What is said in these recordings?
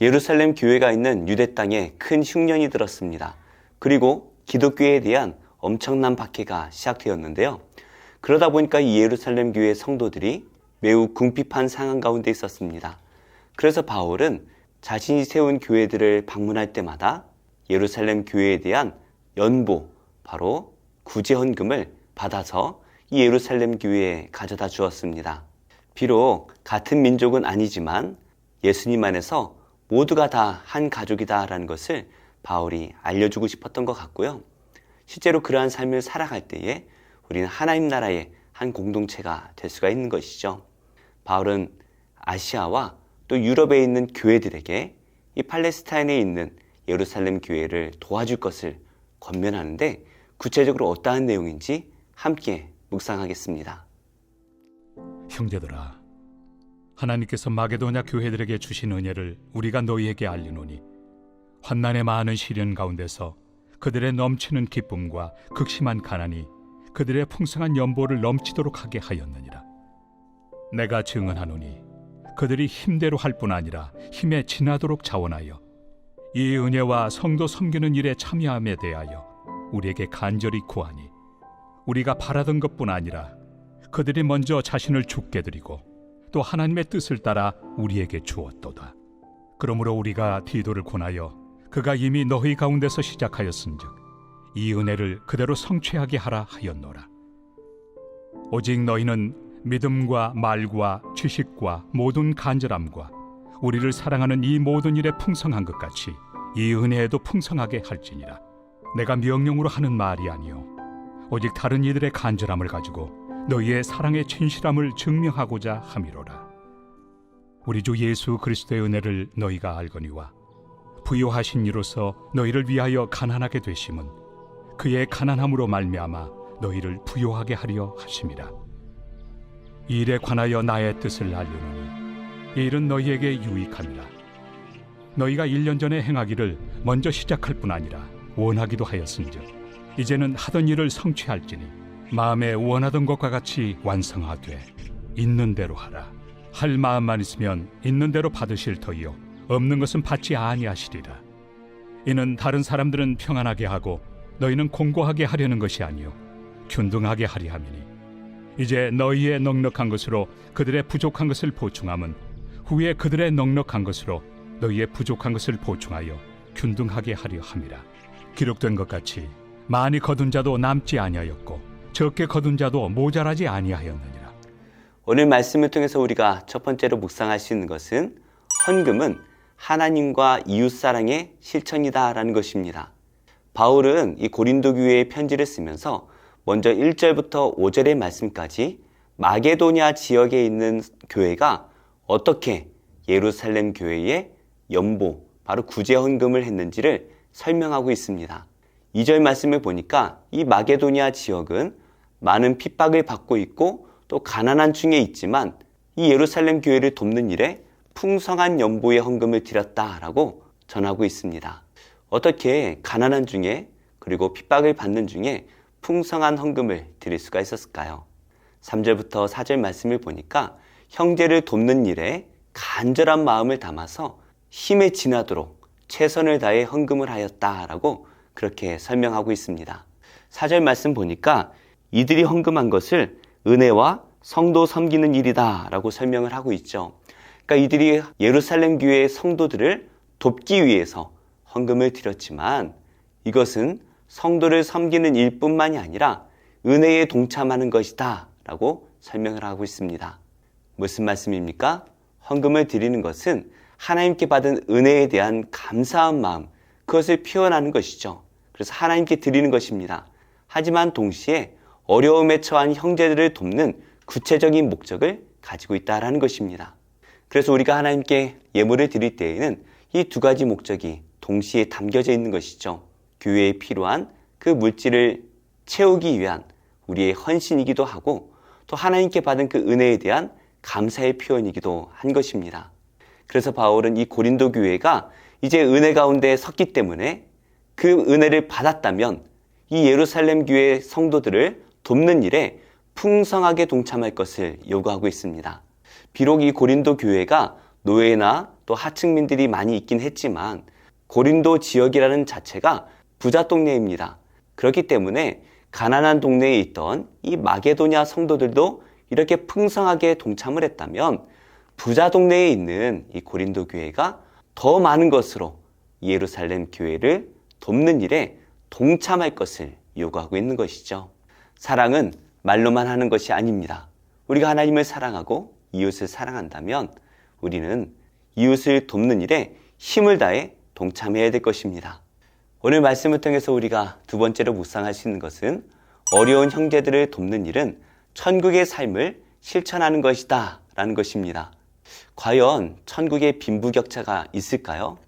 예루살렘 교회가 있는 유대 땅에 큰 흉년이 들었습니다. 그리고 기독교에 대한 엄청난 박해가 시작되었는데요. 그러다 보니까 이 예루살렘 교회 성도들이 매우 궁핍한 상황 가운데 있었습니다. 그래서 바울은 자신이 세운 교회들을 방문할 때마다 예루살렘 교회에 대한 연보, 바로 구제헌금을 받아서 이 예루살렘 교회에 가져다 주었습니다. 비록 같은 민족은 아니지만 예수님 안에서 모두가 다 한 가족이다라는 것을 바울이 알려주고 싶었던 것 같고요. 실제로 그러한 삶을 살아갈 때에 우리는 하나님 나라의 한 공동체가 될 수가 있는 것이죠. 바울은 아시아와 또 유럽에 있는 교회들에게 이 팔레스타인에 있는 예루살렘 교회를 도와줄 것을 권면하는데 구체적으로 어떠한 내용인지 함께 묵상하겠습니다. 형제들아, 하나님께서 마게도냐 교회들에게 주신 은혜를 우리가 너희에게 알리노니 환난의 많은 시련 가운데서 그들의 넘치는 기쁨과 극심한 가난이 그들의 풍성한 연보를 넘치도록 하게 하였느니라. 내가 증언하노니 그들이 힘대로 할 뿐 아니라 힘에 지나도록 자원하여 이 은혜와 성도 섬기는 일에 참여함에 대하여 우리에게 간절히 구하니 우리가 바라던 것뿐 아니라 그들이 먼저 자신을 주께 드리고 또 하나님의 뜻을 따라 우리에게 주었도다. 그러므로 우리가 디도를 권하여 그가 이미 너희 가운데서 시작하였은즉 이 은혜를 그대로 성취하게 하라 하였노라. 오직 너희는 믿음과 말과 지식과 모든 간절함과 우리를 사랑하는 이 모든 일에 풍성한 것 같이 이 은혜에도 풍성하게 할지니라. 내가 명령으로 하는 말이 아니요 오직 다른 이들의 간절함을 가지고 너희의 사랑의 진실함을 증명하고자 함이로라. 우리 주 예수 그리스도의 은혜를 너희가 알거니와 부요하신 이로서 너희를 위하여 가난하게 되심은 그의 가난함으로 말미암아 너희를 부요하게 하려 하심이라. 이 일에 관하여 나의 뜻을 알려노니 이 일은 너희에게 유익함이라. 너희가 1년 전에 행하기를 먼저 시작할 뿐 아니라 원하기도 하였은즉 이제는 하던 일을 성취할지니 마음에 원하던 것과 같이 완성하되 있는 대로 하라. 할 마음만 있으면 있는 대로 받으실 터이요 없는 것은 받지 아니하시리라. 이는 다른 사람들은 평안하게 하고 너희는 공고하게 하려는 것이 아니요 균등하게 하리 함이니 이제 너희의 넉넉한 것으로 그들의 부족한 것을 보충함은 후에 그들의 넉넉한 것으로 너희의 부족한 것을 보충하여 균등하게 하려 함이라. 기록된 것 같이 많이 거둔 자도 남지 아니하였고 적게 거둔 자도 모자라지 아니하였느니라. 오늘 말씀을 통해서 우리가 첫 번째로 묵상할 수 있는 것은 헌금은 하나님과 이웃사랑의 실천이다라는 것입니다. 바울은 이 고린도 교회의 편지를 쓰면서 먼저 1절부터 5절의 말씀까지 마게도냐 지역에 있는 교회가 어떻게 예루살렘 교회에 연보, 바로 구제헌금을 했는지를 설명하고 있습니다. 2절 말씀을 보니까 이 마게도냐 지역은 많은 핍박을 받고 있고 또 가난한 중에 있지만 이 예루살렘 교회를 돕는 일에 풍성한 연보의 헌금을 드렸다라고 전하고 있습니다. 어떻게 가난한 중에 그리고 핍박을 받는 중에 풍성한 헌금을 드릴 수가 있었을까요? 3절부터 4절 말씀을 보니까 형제를 돕는 일에 간절한 마음을 담아서 힘에 지나도록 최선을 다해 헌금을 하였다라고 그렇게 설명하고 있습니다. 4절 말씀 보니까 이들이 헌금한 것을 은혜와 성도 섬기는 일이다라고 설명을 하고 있죠. 그러니까 이들이 예루살렘 교회의 성도들을 돕기 위해서 헌금을 드렸지만 이것은 성도를 섬기는 일뿐만이 아니라 은혜에 동참하는 것이다 라고 설명을 하고 있습니다. 무슨 말씀입니까? 헌금을 드리는 것은 하나님께 받은 은혜에 대한 감사한 마음, 그것을 표현하는 것이죠. 그래서 하나님께 드리는 것입니다. 하지만 동시에 어려움에 처한 형제들을 돕는 구체적인 목적을 가지고 있다는 것입니다. 그래서 우리가 하나님께 예물을 드릴 때에는 이 두 가지 목적이 동시에 담겨져 있는 것이죠. 교회에 필요한 그 물질을 채우기 위한 우리의 헌신이기도 하고 또 하나님께 받은 그 은혜에 대한 감사의 표현이기도 한 것입니다. 그래서 바울은 이 고린도 교회가 이제 은혜 가운데 섰기 때문에 그 은혜를 받았다면 이 예루살렘 교회 성도들을 돕는 일에 풍성하게 동참할 것을 요구하고 있습니다. 비록 이 고린도 교회가 노예나 또 하층민들이 많이 있긴 했지만 고린도 지역이라는 자체가 부자 동네입니다. 그렇기 때문에 가난한 동네에 있던 이 마게도냐 성도들도 이렇게 풍성하게 동참을 했다면 부자 동네에 있는 이 고린도 교회가 더 많은 것으로 예루살렘 교회를 돕는 일에 동참할 것을 요구하고 있는 것이죠. 사랑은 말로만 하는 것이 아닙니다. 우리가 하나님을 사랑하고 이웃을 사랑한다면 우리는 이웃을 돕는 일에 힘을 다해 동참해야 될 것입니다. 오늘 말씀을 통해서 우리가 두 번째로 묵상할 수 있는 것은 어려운 형제들을 돕는 일은 천국의 삶을 실천하는 것이다 라는 것입니다. 과연 천국에 빈부격차가 있을까요?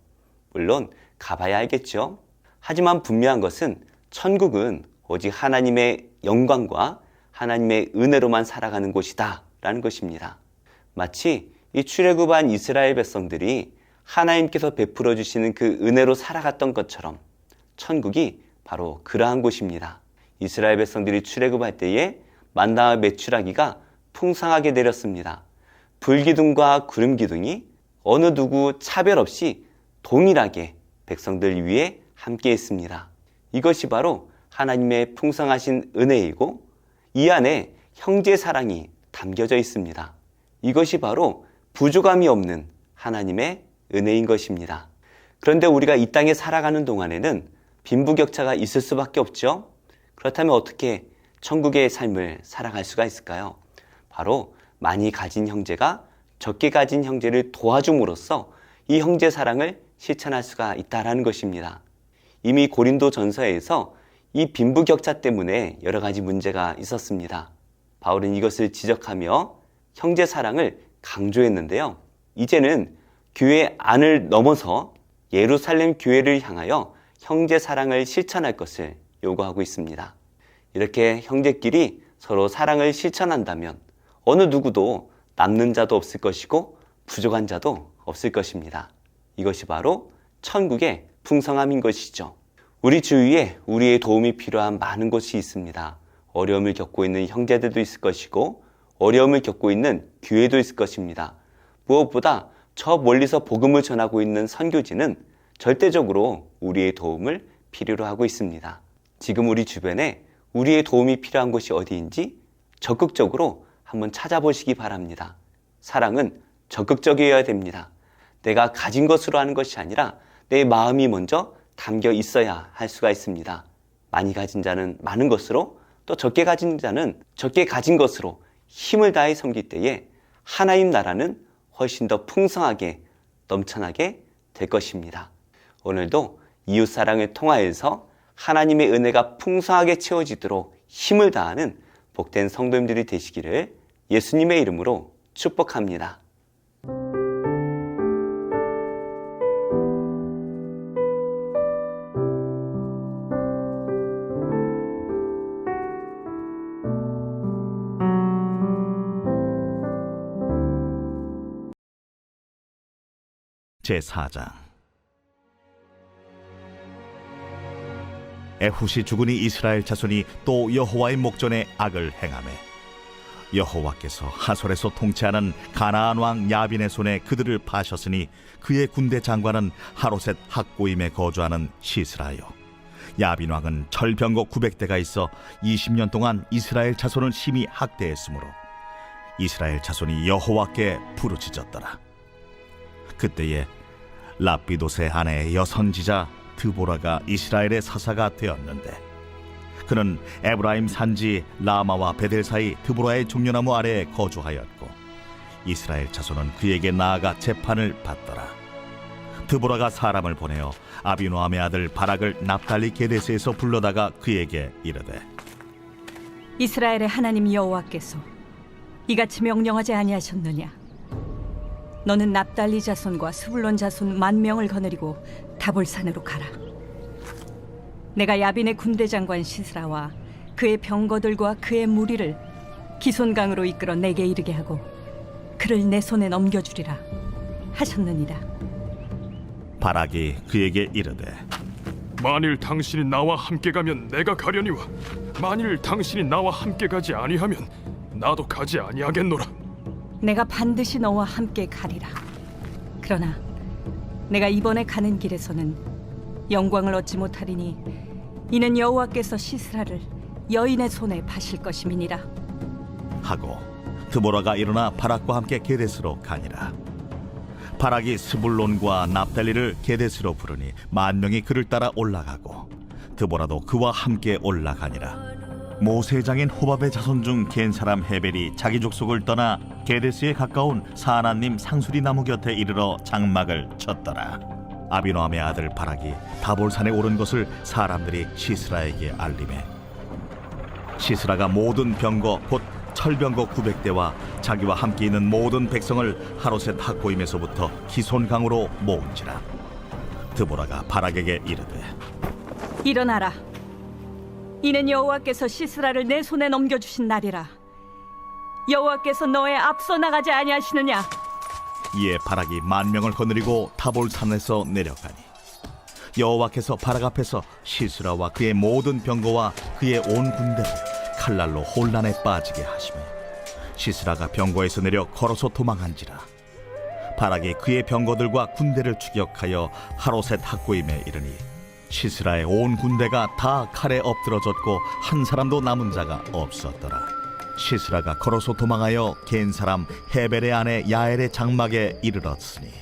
물론 가봐야 알겠죠. 하지만 분명한 것은 천국은 오직 하나님의 영광과 하나님의 은혜로만 살아가는 곳이다 라는 것입니다. 마치 이 출애굽한 이스라엘 백성들이 하나님께서 베풀어 주시는 그 은혜로 살아갔던 것처럼 천국이 바로 그러한 곳입니다. 이스라엘 백성들이 출애굽할 때에 만나와 메추라기가 풍성하게 내렸습니다. 불기둥과 구름기둥이 어느 누구 차별 없이 동일하게 백성들 위에 함께 있습니다. 이것이 바로 하나님의 풍성하신 은혜이고 이 안에 형제 사랑이 담겨져 있습니다. 이것이 바로 부족함이 없는 하나님의 은혜인 것입니다. 그런데 우리가 이 땅에 살아가는 동안에는 빈부격차가 있을 수밖에 없죠. 그렇다면 어떻게 천국의 삶을 살아갈 수가 있을까요? 바로 많이 가진 형제가 적게 가진 형제를 도와줌으로써 이 형제 사랑을 실천할 수가 있다는 것입니다. 이미 고린도 전서에서 이 빈부격차 때문에 여러 가지 문제가 있었습니다. 바울은 이것을 지적하며 형제 사랑을 강조했는데요. 이제는 교회 안을 넘어서 예루살렘 교회를 향하여 형제 사랑을 실천할 것을 요구하고 있습니다. 이렇게 형제끼리 서로 사랑을 실천한다면 어느 누구도 남는 자도 없을 것이고 부족한 자도 없을 것입니다. 이것이 바로 천국의 풍성함인 것이죠. 우리 주위에 우리의 도움이 필요한 많은 곳이 있습니다. 어려움을 겪고 있는 형제들도 있을 것이고 어려움을 겪고 있는 교회도 있을 것입니다. 무엇보다 저 멀리서 복음을 전하고 있는 선교지는 절대적으로 우리의 도움을 필요로 하고 있습니다. 지금 우리 주변에 우리의 도움이 필요한 곳이 어디인지 적극적으로 한번 찾아보시기 바랍니다. 사랑은 적극적이어야 됩니다. 내가 가진 것으로 하는 것이 아니라 내 마음이 먼저 담겨 있어야 할 수가 있습니다. 많이 가진 자는 많은 것으로 또 적게 가진 자는 적게 가진 것으로 힘을 다해 섬길 때에 하나님 나라는 훨씬 더 풍성하게 넘쳐나게 될 것입니다. 오늘도 이웃사랑을 통하여서 하나님의 은혜가 풍성하게 채워지도록 힘을 다하는 복된 성도님들이 되시기를 예수님의 이름으로 축복합니다. 제4장. 에훗이 죽으니 이스라엘 자손이 또 여호와의 목전에 악을 행하매 여호와께서 하솔에서 통치하는 가나안 왕 야빈의 손에 그들을 파셨으니 그의 군대 장관은 하로셋 학고임에 거주하는 시스라요. 야빈 왕은 철병거 900대가 있어 20년 동안 이스라엘 자손을 심히 학대했으므로 이스라엘 자손이 여호와께 부르짖었더라. 그때에 랍비돗의 아내 여선지자 드보라가 이스라엘의 사사가 되었는데 그는 에브라임 산지 라마와 베델 사이 드보라의 종려나무 아래에 거주하였고 이스라엘 자손은 그에게 나아가 재판을 받더라. 드보라가 사람을 보내어 아비노함의 아들 바락을 납달리 게데스에서 불러다가 그에게 이르되 이스라엘의 하나님 여호와께서 이같이 명령하지 아니하셨느냐? 너는 납달리 자손과 스불론 자손 10,000명을 거느리고 다볼산으로 가라. 내가 야빈의 군대 장관 시스라와 그의 병거들과 그의 무리를 기손강으로 이끌어 내게 이르게 하고 그를 내 손에 넘겨주리라 하셨느니라. 바락이 그에게 이르되 만일 당신이 나와 함께 가면 내가 가려니와 만일 당신이 나와 함께 가지 아니하면 나도 가지 아니하겠노라. 내가 반드시 너와 함께 가리라. 그러나 내가 이번에 가는 길에서는 영광을 얻지 못하리니 이는 여호와께서 시스라를 여인의 손에 파실 것임이니라. 하고 드보라가 일어나 바락과 함께 게데스로 가니라. 바락이 스불론과 납달리를 게데스로 부르니 10,000명이 그를 따라 올라가고 드보라도 그와 함께 올라가니라. 모세장인 호밥의 자손 중 겐 사람 헤벨이 자기 족속을 떠나 게데스에 가까운 사하나님 상수리 나무 곁에 이르러 장막을 쳤더라. 아비노함의 아들 바락이 다볼산에 오른 것을 사람들이 시스라에게 알리매 시스라가 모든 병거 곧 철병거 900대와 자기와 함께 있는 모든 백성을 하롯셋 학고임에서부터 기손강으로 모은지라. 드보라가 바락에게 이르되 일어나라. 이는 여호와께서 시스라를 내 손에 넘겨주신 날이라. 여호와께서 너의 앞서 나가지 아니하시느냐? 이에 바락이 10,000명을 거느리고 타볼산에서 내려가니 여호와께서 바락 앞에서 시스라와 그의 모든 병거와 그의 온 군대를 칼날로 혼란에 빠지게 하시며 시스라가 병거에서 내려 걸어서 도망한지라. 바락이 그의 병거들과 군대를 추격하여 하롯셋 학고임에 이르니 시스라의 온 군대가 다 칼에 엎드러졌고 한 사람도 남은 자가 없었더라. 시스라가 걸어서 도망하여 겐 사람 헤벨의 아내 야엘의 장막에 이르렀으니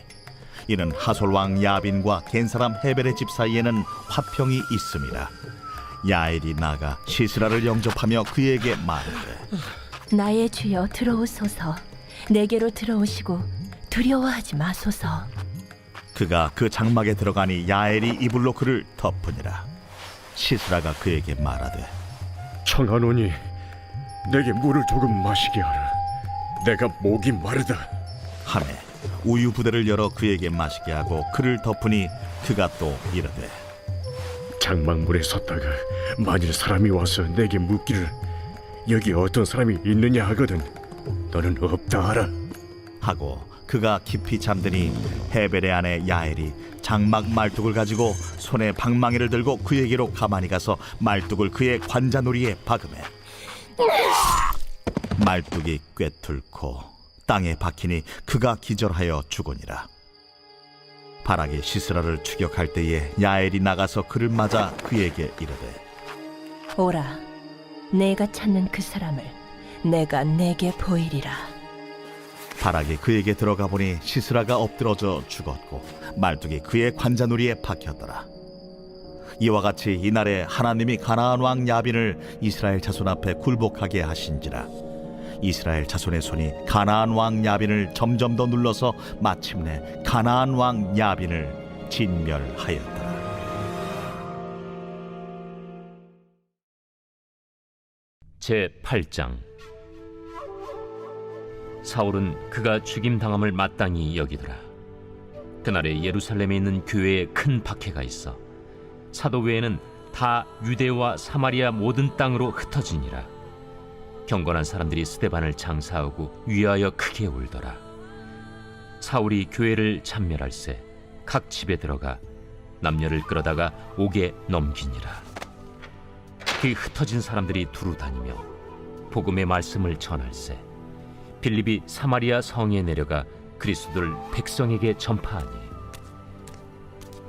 이는 하솔 왕 야빈과 겐 사람 헤벨의 집 사이에는 화평이 있음이라. 야엘이 나가 시스라를 영접하며 그에게 말하되 나의 주여 들어오소서. 내게로 들어오시고 두려워하지 마소서. 그가 그 장막에 들어가니 야엘이 이불로 그를 덮으니라. 시스라가 그에게 말하되 청하노니 내게 물을 조금 마시게 하라. 내가 목이 마르다. 하매 우유 부대를 열어 그에게 마시게 하고 그를 덮으니 그가 또 이르되 장막문에 섰다가 만일 사람이 와서 내게 묻기를 여기 어떤 사람이 있느냐 하거든 너는 없다 하라. 하고 그가 깊이 잠드니 헤벨의 아내 야엘이 장막 말뚝을 가지고 손에 방망이를 들고 그에게로 가만히 가서 말뚝을 그의 관자놀이에 박으매 말뚝이 꿰뚫고 땅에 박히니 그가 기절하여 죽으니라. 바락이 시스라를 추격할 때에 야엘이 나가서 그를 맞아 그에게 이르되 오라. 내가 찾는 그 사람을 내가 내게 보이리라. 바락이 그에게 들어가 보니 시스라가 엎드러져 죽었고 말뚝이 그의 관자놀이에 박혔더라. 이와 같이 이날에 하나님이 가나안 왕 야빈을 이스라엘 자손 앞에 굴복하게 하신지라. 이스라엘 자손의 손이 가나안 왕 야빈을 점점 더 눌러서 마침내 가나안 왕 야빈을 진멸하였더라. 제8장 사울은 그가 죽임당함을 마땅히 여기더라. 그날에 예루살렘에 있는 교회에 큰 박해가 있어 사도 외에는 다 유대와 사마리아 모든 땅으로 흩어지니라. 경건한 사람들이 스데반을 장사하고 위하여 크게 울더라. 사울이 교회를 참멸할세 각 집에 들어가 남녀를 끌어다가 옥에 넘기니라. 그 흩어진 사람들이 두루 다니며 복음의 말씀을 전할세 빌립이 사마리아 성에 내려가 그리스도를 백성에게 전파하니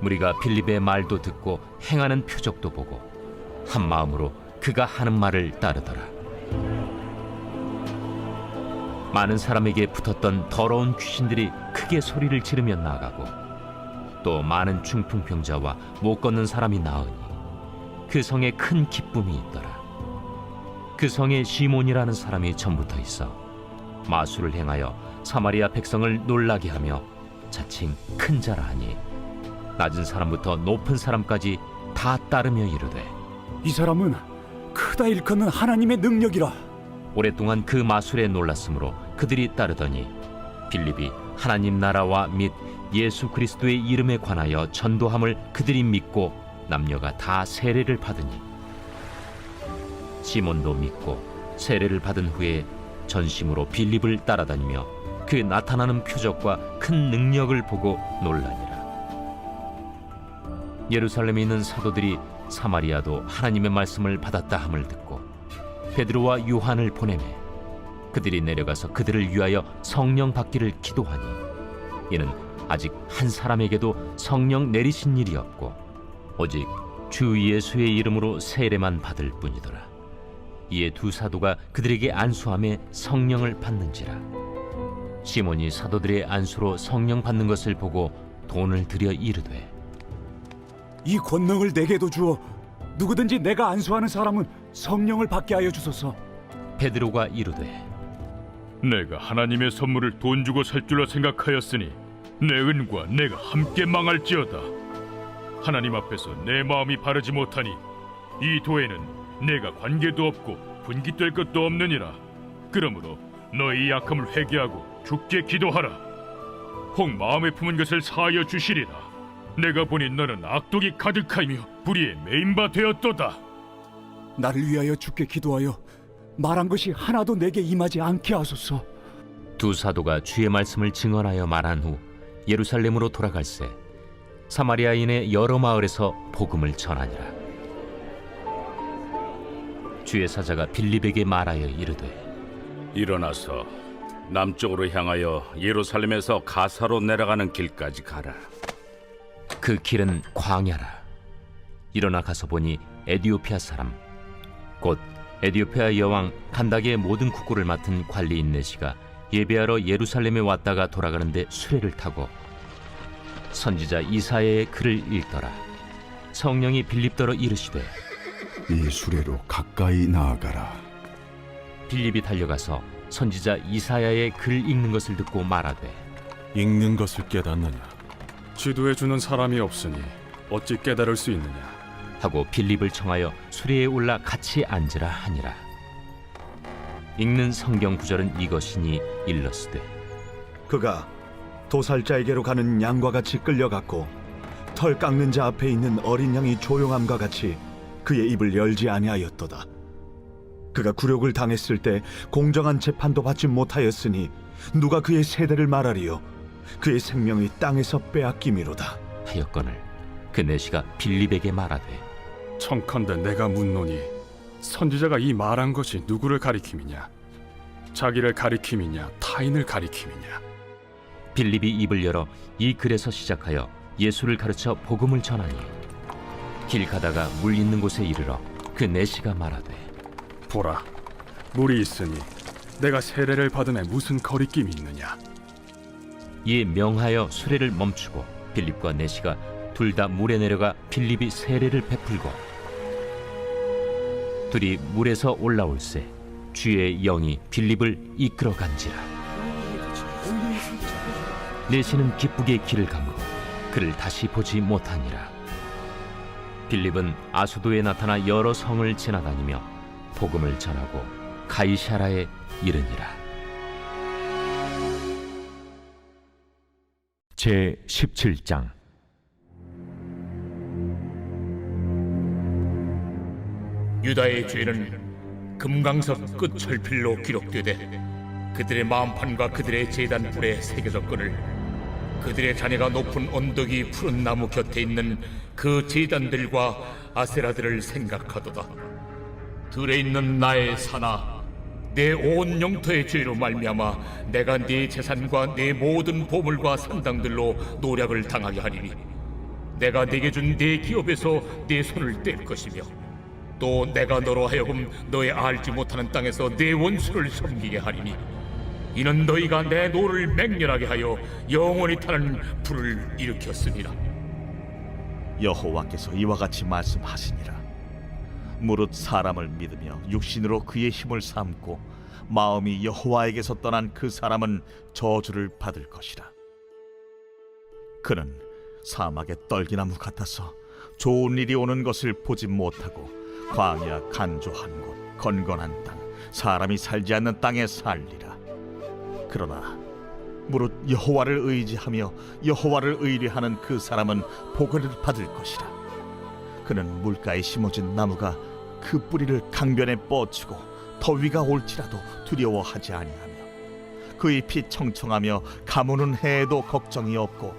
무리가 빌립의 말도 듣고 행하는 표적도 보고 한 마음으로 그가 하는 말을 따르더라. 많은 사람에게 붙었던 더러운 귀신들이 크게 소리를 지르며 나가고 또 많은 중풍병자와 못 걷는 사람이 나으니 그 성에 큰 기쁨이 있더라. 그 성에 시몬이라는 사람이 전부터 있어 마술을 행하여 사마리아 백성을 놀라게 하며 자칭 큰 자라 하니 낮은 사람부터 높은 사람까지 다 따르며 이르되 이 사람은 크다 일컫는 하나님의 능력이라. 오랫동안 그 마술에 놀랐으므로 그들이 따르더니 빌립이 하나님 나라와 및 예수 그리스도의 이름에 관하여 전도함을 그들이 믿고 남녀가 다 세례를 받으니 시몬도 믿고 세례를 받은 후에 전심으로 빌립을 따라다니며 그 나타나는 표적과 큰 능력을 보고 놀라니라. 예루살렘에 있는 사도들이 사마리아도 하나님의 말씀을 받았다 함을 듣고 베드로와 요한을 보내매 그들이 내려가서 그들을 위하여 성령 받기를 기도하니 이는 아직 한 사람에게도 성령 내리신 일이 없고 오직 주 예수의 이름으로 세례만 받을 뿐이더라. 이에 두 사도가 그들에게 안수함에 성령을 받는지라. 시몬이 사도들의 안수로 성령 받는 것을 보고 돈을 들여 이르되 이 권능을 내게도 주어 누구든지 내가 안수하는 사람은 성령을 받게 하여 주소서. 베드로가 이르되 내가 하나님의 선물을 돈 주고 살 줄로 생각하였으니 내 은과 내가 함께 망할지어다. 하나님 앞에서 내 마음이 바르지 못하니 이 도에는 내가 관계도 없고 분깃될 것도 없느니라. 그러므로 너희 약함을 회개하고 주께 기도하라. 혹 마음에 품은 것을 사하여 주시리라. 내가 보니 너는 악독이 가득하며 불의에 매인 바 되었도다. 나를 위하여 주께 기도하여 말한 것이 하나도 내게 임하지 않게 하소서. 두 사도가 주의 말씀을 증언하여 말한 후 예루살렘으로 돌아갈새 사마리아인의 여러 마을에서 복음을 전하니라. 주의 사자가 빌립에게 말하여 이르되 일어나서 남쪽으로 향하여 예루살렘에서 가사로 내려가는 길까지 가라. 그 길은 광야라. 일어나 가서 보니 에디오피아 사람 곧 에디오피아 여왕 간닥의 모든 국고를 맡은 관리인 네시가 예배하러 예루살렘에 왔다가 돌아가는데 수레를 타고 선지자 이사야의 글을 읽더라. 성령이 빌립더러 이르시되 이 수레로 가까이 나아가라. 빌립이 달려가서 선지자 이사야의 글 읽는 것을 듣고 말하되 읽는 것을 깨닫느냐? 지도해 주는 사람이 없으니 어찌 깨달을 수 있느냐? 하고 빌립을 청하여 수레에 올라 같이 앉으라 하니라. 읽는 성경 구절은 이것이니 일러스되 그가 도살자에게로 가는 양과 같이 끌려갔고 털 깎는 자 앞에 있는 어린 양이 조용함과 같이 그의 입을 열지 아니하였도다. 그가 굴욕을 당했을 때 공정한 재판도 받지 못하였으니 누가 그의 세대를 말하리요? 그의 생명이 땅에서 빼앗김이로다. 하였거늘 그 내시가 빌립에게 말하되 청컨대 내가 묻노니 선지자가 이 말한 것이 누구를 가리킴이냐? 자기를 가리킴이냐? 타인을 가리킴이냐? 빌립이 입을 열어 이 글에서 시작하여 예수를 가르쳐 복음을 전하니 길 가다가 물 있는 곳에 이르러 그 내시가 말하되 보라, 물이 있으니 내가 세례를 받음에 무슨 거리낌이 있느냐? 이에 명하여 수레를 멈추고 빌립과 내시가 둘 다 물에 내려가 빌립이 세례를 베풀고 둘이 물에서 올라올새 주의 영이 빌립을 이끌어 간지라. 내시는 기쁘게 길을 가므로 그를 다시 보지 못하니라. 빌립은 아수도에 나타나 여러 성을 지나다니며 복음을 전하고 가이사라에 이르니라. 제 17장. 유다의 죄는 금강석 끝 철필로 기록되되 그들의 마음판과 그들의 제단 뿔에 새겨졌거늘 그들의 자녀가 높은 언덕이 푸른 나무 곁에 있는 그 제단들과 아세라들을 생각하도다. 들에 있는 나의 산아, 내 온 영토의 죄로 말미암아 내가 네 재산과 네 모든 보물과 산당들로 노략을 당하게 하리니 내가 네게 준 네 기업에서 네 손을 뗄 것이며 또 내가 너로 하여금 너의 알지 못하는 땅에서 네 원수를 섬기게 하리니 이는 너희가 내 노를 맹렬하게 하여 영원히 타는 불을 일으켰습니다. 여호와께서 이와 같이 말씀하시니라. 무릇 사람을 믿으며 육신으로 그의 힘을 삼고 마음이 여호와에게서 떠난 그 사람은 저주를 받을 것이라. 그는 사막의 떨기나무 같아서 좋은 일이 오는 것을 보지 못하고 광야 간조한 곳 건건한 땅 사람이 살지 않는 땅에 살리라. 그러나 무릇 여호와를 의지하며 여호와를 의뢰하는 그 사람은 복을 받을 것이라. 그는 물가에 심어진 나무가 그 뿌리를 강변에 뻗치고 더위가 올지라도 두려워하지 아니하며 그 잎이 청청하며 가무는 해에도 걱정이 없고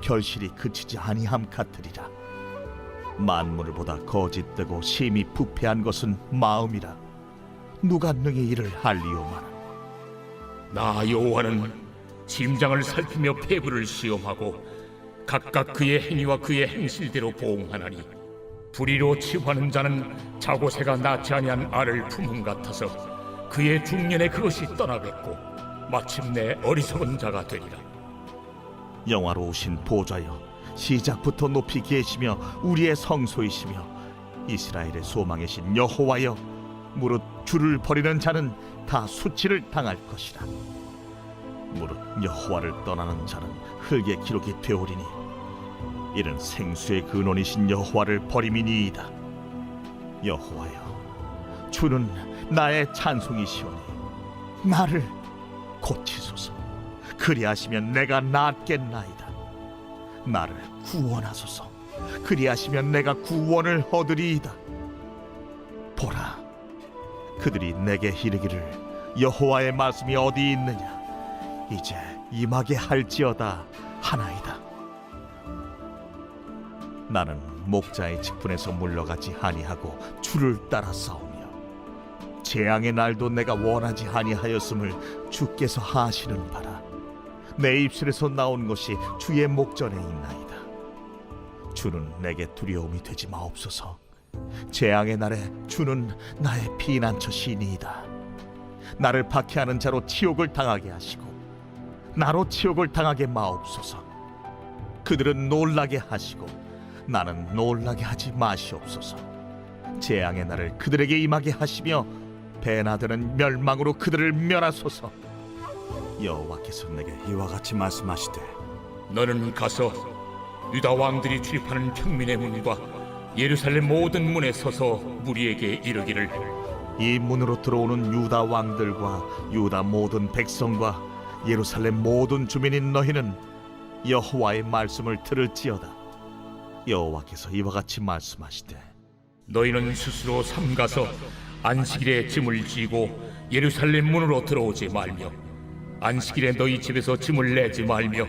결실이 그치지 아니함 같으리라. 만물을 보다 거짓되고 심히 부패한 것은 마음이라. 누가 능히 이를 알리오마나. 나 여호와는 심장을 살피며 폐부를 시험하고 각각 그의 행위와 그의 행실대로 보응하나니 불의로 치부하는 자는 자고새가 낳지 아니한 알을 품음 같아서 그의 중년에 그것이 떠나겠고 마침내 어리석은 자가 되리라. 영화로우신 보좌여, 시작부터 높이 계시며 우리의 성소이시며 이스라엘의 소망이신 여호와여, 무릇 주를 버리는 자는 다 수치를 당할 것이라. 무릇 여호와를 떠나는 자는 흙의 기록이 되오리니 이는 생수의 근원이신 여호와를 버림이니이다. 여호와여, 주는 나의 찬송이시오니 나를 고치소서. 그리하시면 내가 낫겠나이다. 나를 구원하소서. 그리하시면 내가 구원을 얻으리이다. 보라, 그들이 내게 이르기를 여호와의 말씀이 어디 있느냐, 이제 임하게 할지어다 하나이다. 나는 목자의 직분에서 물러가지 아니하고 주를 따라 싸우며 재앙의 날도 내가 원하지 아니하였음을 주께서 하시는 바라. 내 입술에서 나온 것이 주의 목전에 있나이다. 주는 내게 두려움이 되지 마옵소서. 재앙의 날에 주는 나의 피난처시니이다. 나를 박해하는 자로 치욕을 당하게 하시고 나로 치욕을 당하게 마옵소서. 그들은 놀라게 하시고 나는 놀라게 하지 마시옵소서. 재앙의 날을 그들에게 임하게 하시며 배나 되는 멸망으로 그들을 멸하소서. 여호와께서 내게 이와 같이 말씀하시되, 너는 가서 유다 왕들이 출입하는 평민의 문과 예루살렘 모든 문에 서서 무리에게 이르기를, 이 문으로 들어오는 유다 왕들과 유다 모든 백성과 예루살렘 모든 주민인 너희는 여호와의 말씀을 들을지어다. 여호와께서 이와 같이 말씀하시되, 너희는 스스로 삼가서 안식일에 짐을 지고 예루살렘 문으로 들어오지 말며 안식일에 너희 집에서 짐을 내지 말며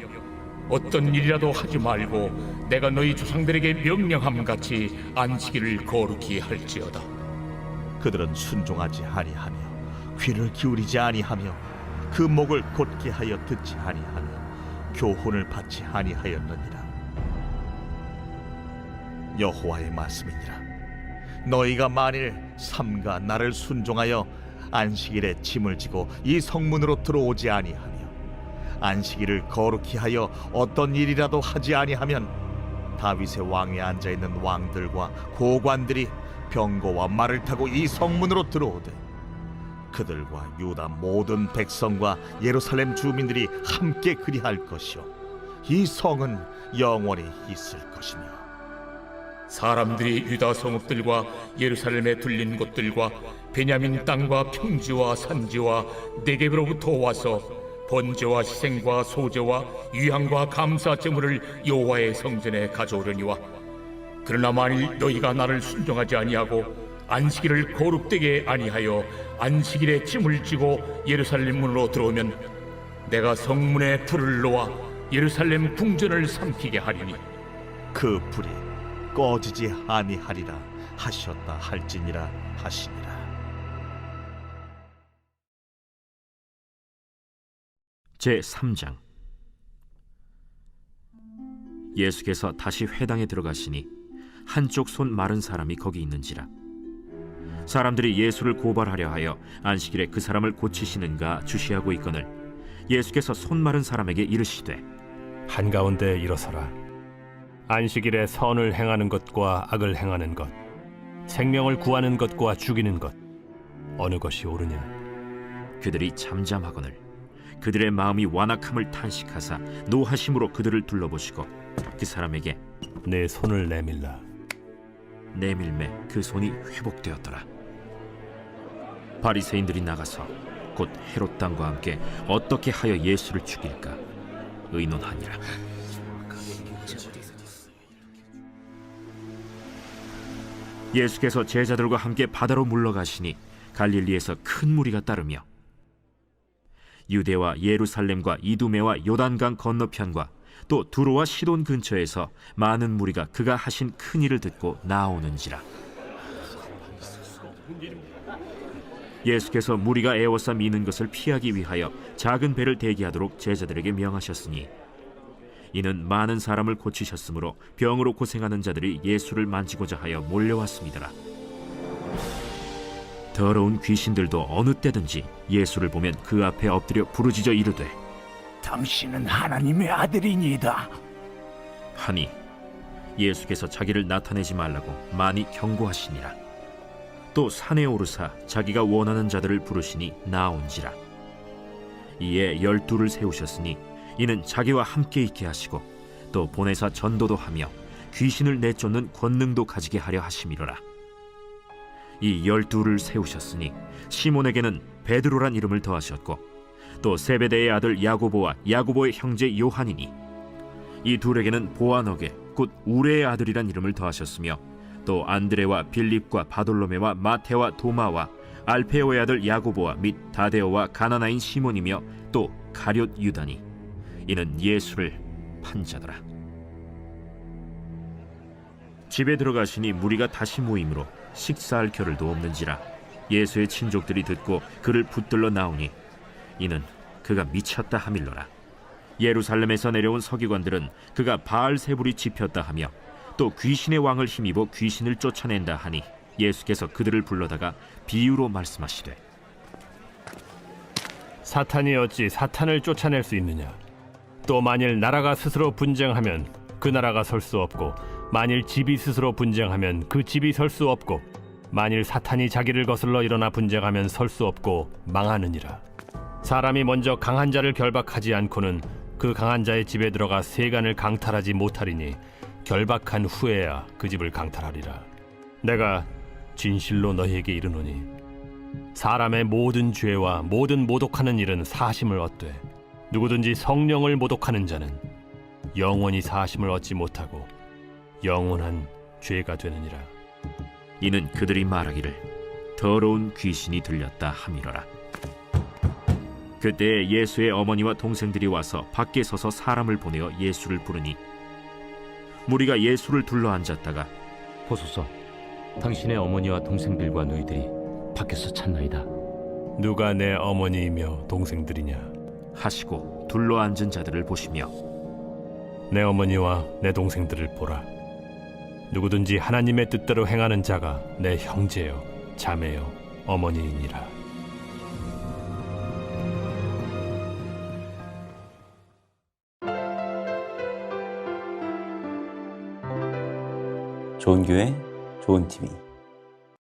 어떤 일이라도 하지 말고 내가 너희 조상들에게 명령함 같이 안식일을 거룩히 할지어다. 그들은 순종하지 아니하며 귀를 기울이지 아니하며 그 목을 곧게 하여 듣지 아니하며 교훈을 받지 아니하였느니라. 여호와의 말씀이니라. 너희가 만일 삼가 나를 순종하여 안식일에 짐을 지고 이 성문으로 들어오지 아니하며 안식일을 거룩히 하여 어떤 일이라도 하지 아니하면 다윗의 왕에 앉아있는 왕들과 고관들이 병거와 말을 타고 이 성문으로 들어오되 그들과 유다 모든 백성과 예루살렘 주민들이 함께 그리할 것이요 이 성은 영원히 있을 것이며 사람들이 유다 성읍들과 예루살렘에 둘린 곳들과 베냐민 땅과 평지와 산지와 네겝으로부터 와서 번제와 희생과 소제와 유향과 감사 제물을 여호와의 성전에 가져오려니와 그러나 만일 너희가 나를 순종하지 아니하고 안식일을 거룩되게 아니하여 안식일에 짐을 지고 예루살렘 문으로 들어오면 내가 성문에 불을 놓아 예루살렘 궁전을 삼키게 하리니 그 불이 꺼지지 아니하리라 하셨다 할지니라 하시니라. 제3장. 예수께서 다시 회당에 들어가시니 한쪽 손 마른 사람이 거기 있는지라. 사람들이 예수를 고발하려 하여 안식일에 그 사람을 고치시는가 주시하고 있거늘 예수께서 손 마른 사람에게 이르시되, 한가운데 일어서라. 안식일에 선을 행하는 것과 악을 행하는 것, 생명을 구하는 것과 죽이는 것, 어느 것이 옳으냐? 그들이 잠잠하거늘 그들의 마음이 완악함을 탄식하사 노하심으로 그들을 둘러보시고 그 사람에게 내 손을 내밀라. 내밀매 그 손이 회복되었더라. 바리새인들이 나가서 곧 헤롯 당과 함께 어떻게 하여 예수를 죽일까 의논하니라. 예수께서 제자들과 함께 바다로 물러가시니 갈릴리에서 큰 무리가 따르며 유대와 예루살렘과 이두메와 요단강 건너편과 또 두로와 시돈 근처에서 많은 무리가 그가 하신 큰 일을 듣고 나오는지라. 예수께서 무리가 에워싸 미는 것을 피하기 위하여 작은 배를 대기하도록 제자들에게 명하셨으니 이는 많은 사람을 고치셨으므로 병으로 고생하는 자들이 예수를 만지고자 하여 몰려왔습니다. 더러운 귀신들도 어느 때든지 예수를 보면 그 앞에 엎드려 부르짖어 이르되 당신은 하나님의 아들이니이다 하니 예수께서 자기를 나타내지 말라고 많이 경고하시니라. 또 산에 오르사 자기가 원하는 자들을 부르시니 나온지라. 이에 12를 세우셨으니 이는 자기와 함께 있게 하시고 또 보내사 전도도 하며 귀신을 내쫓는 권능도 가지게 하려 하심이로라. 이 12를 세우셨으니 시몬에게는 베드로란 이름을 더하셨고 또 세베대의 아들 야고보와 야고보의 형제 요한이니 이 둘에게는 보아너게 곧 우레의 아들이란 이름을 더하셨으며 또 안드레와 빌립과 바돌로메와 마테와 도마와 알페오의 아들 야고보와 및 다데오와 가나나인 시몬이며 또 가룟 유다니 이는 예수를 판 자더라. 집에 들어가시니 무리가 다시 모임으로 식사할 겨를도 없는지라. 예수의 친족들이 듣고 그를 붙들러 나오니 이는 그가 미쳤다 하밀러라. 예루살렘에서 내려온 서기관들은 그가 바알세불이 집혔다 하며 또 귀신의 왕을 힘입어 귀신을 쫓아낸다 하니 예수께서 그들을 불러다가 비유로 말씀하시되 사탄이 어찌 사탄을 쫓아낼 수 있느냐? 또 만일 나라가 스스로 분쟁하면 그 나라가 설 수 없고 만일 집이 스스로 분쟁하면 그 집이 설 수 없고 만일 사탄이 자기를 거슬러 일어나 분쟁하면 설 수 없고 망하느니라. 사람이 먼저 강한 자를 결박하지 않고는 그 강한 자의 집에 들어가 세간을 강탈하지 못하리니 결박한 후에야 그 집을 강탈하리라. 내가 진실로 너희에게 이르노니 사람의 모든 죄와 모든 모독하는 일은 사심을 얻되 누구든지 성령을 모독하는 자는 영원히 사심을 얻지 못하고 영원한 죄가 되느니라. 이는 그들이 말하기를 더러운 귀신이 들렸다 함이로라. 그때 예수의 어머니와 동생들이 와서 밖에 서서 사람을 보내어 예수를 부르니 무리가 예수를 둘러 앉았다가 보소서, 당신의 어머니와 동생들과 너희들이 밖에서 찾나이다. 누가 내 어머니이며 동생들이냐 하시고 둘러 앉은 자들을 보시며 내 어머니와 내 동생들을 보라. 누구든지 하나님의 뜻대로 행하는 자가 내 형제요 자매요 어머니이니라. 좋은 교회, 좋은 TV